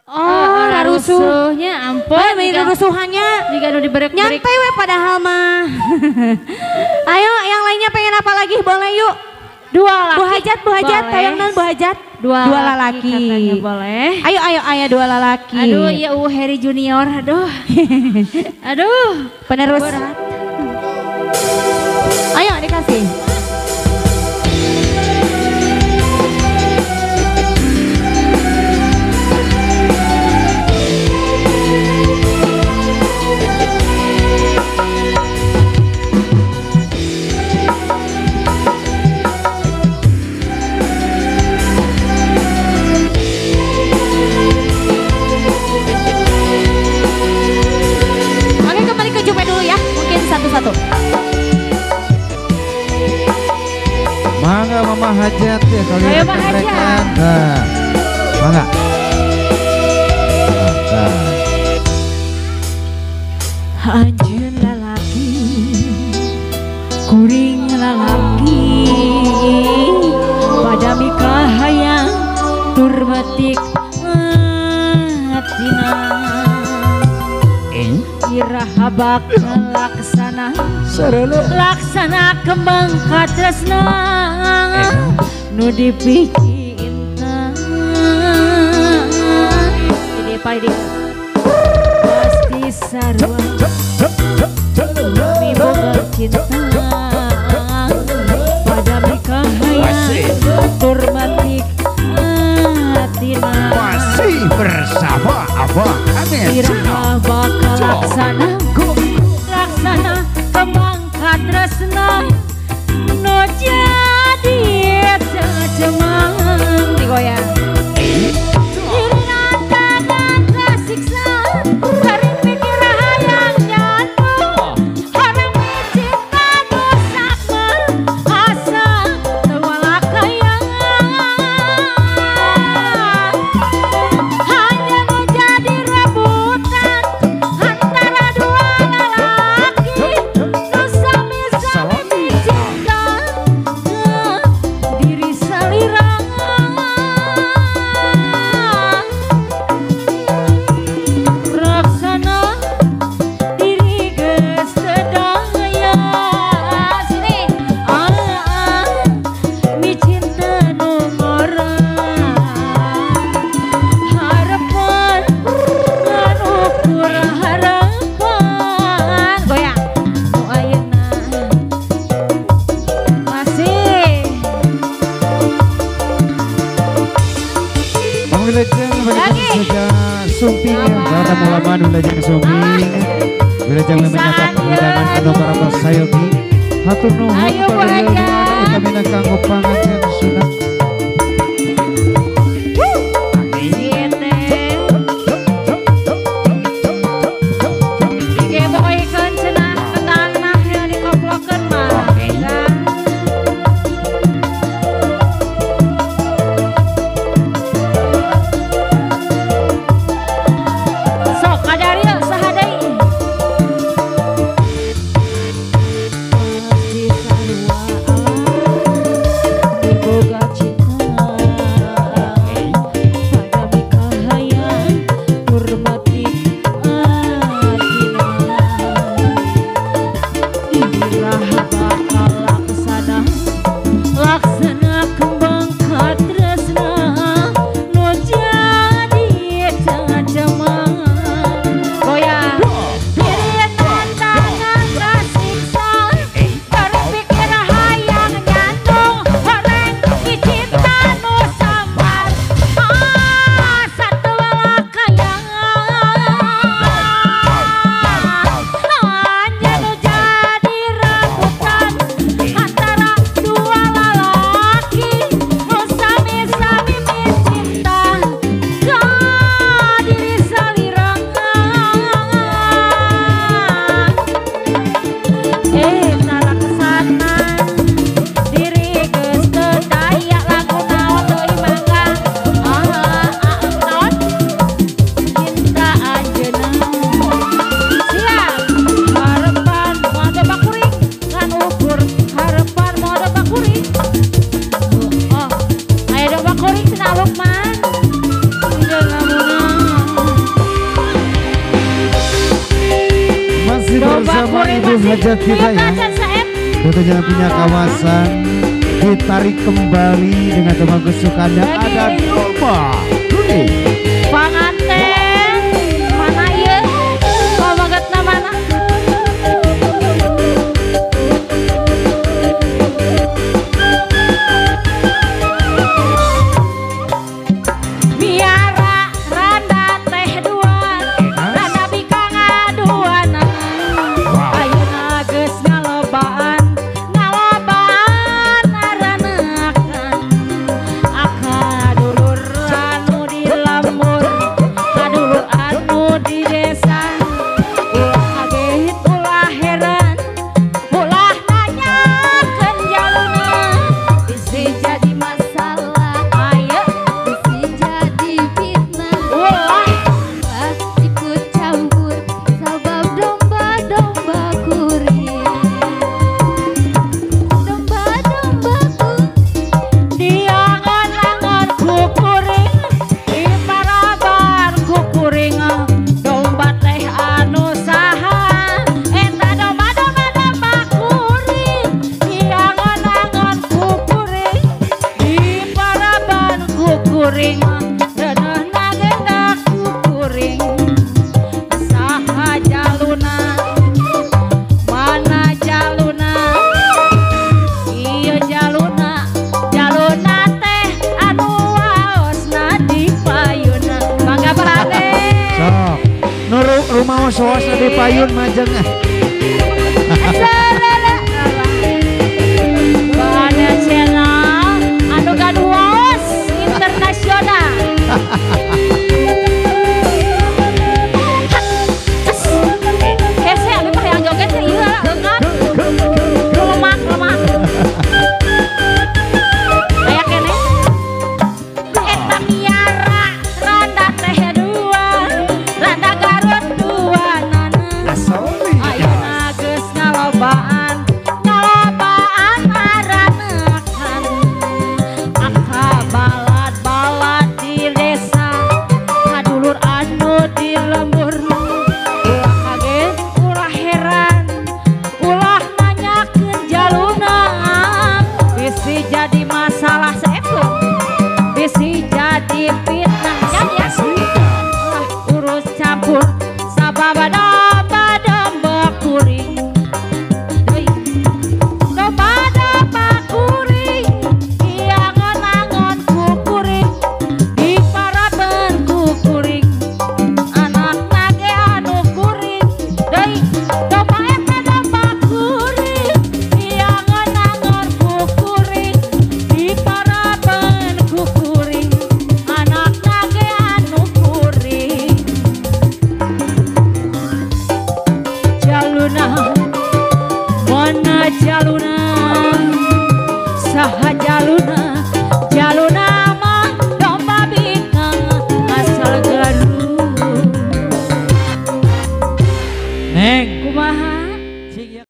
Oh, rusuhnya ampun. Rusuhannya jika udah diberek-berek. nyampe we padahal mah. Ayo yang lainnya pengen apa lagi boleh yuk. Dua laki. Bu Hajat, tayang non Bu Hajat. Dua lalaki. Katanya boleh. Ayo dua lalaki. Aduh, ya Harry Junior, aduh. Aduh, penerus. Berat. Ayo dikasih. Satu-satu. Mangga Mama Hajat ya kalian. Ayo Mama Hajat. Nah, mangga. Anjeun lalaki, kuring lalaki, pada mikah hayang turbatik hatina. Irahabak laksana laksana kembang katresna nu dipiji intan jadi padi pasti sarua kami boga cinta pada mikah hayang turmatik hatina masih bersama Abah Amin. Irahabak laksana kembang katresna no jadi cemang digoyang irinan tangan tersiksa dari pikir hayang jatuh orang cinta dosa asa tewalak kayang hanya menjadi rebutan antara dua lalaki sami-sami cinta diri salirang raksana diri geus sedaya sini mi cinta nu ngorang harapan anu ukur harapan goyang nu ayeuna masih Bang Wilajeng bagaimana saja sumping ya karena mulaman Wilajeng sumping Wilajeng menyatakan pengedangan ke nomor apa sayogi hatur nuhun Ayo, Bu pada Hajat. ilmuwan utamina kanggo pangajian sunat digeboykeun cenah ke tanah yang dikoplokeun mah. Sok kadari saha deui? pasti sarua alam diboga cinta seluruh hajat kita ya. Tentunya punya kawasan ditarik kembali dengan teman kesukaannya ada domba kuning. Panganten mana ya? Pamagatna mana? Miara randa teh duan, randa bikang aduan. Ayeuna geus ngalobaan, ngalobaan aranakan. Akadulur anu di lembur, kadulur anu di desa. Ulah kaget, ulah heran, ulah nanyakeun jaluna. Bisi jadi masalah, ayeuna Bisi jadi fitnah. ulah Ikut campur sabab domba-domba kuring. Domba-dombaku diangan-angan kukuring, di paraban kukuring. Domba teh anu saha? Eta domba kuring, diangan-angan kukuring, di paraban kukuring. Reuneuh nageundak kukuring, saha jaluna? Mana jaluna? Iya jaluna, jaluna teh anu waosna di payuna. Mangga Pak Raden. Sok, nuruk rumah soas di payun majeng.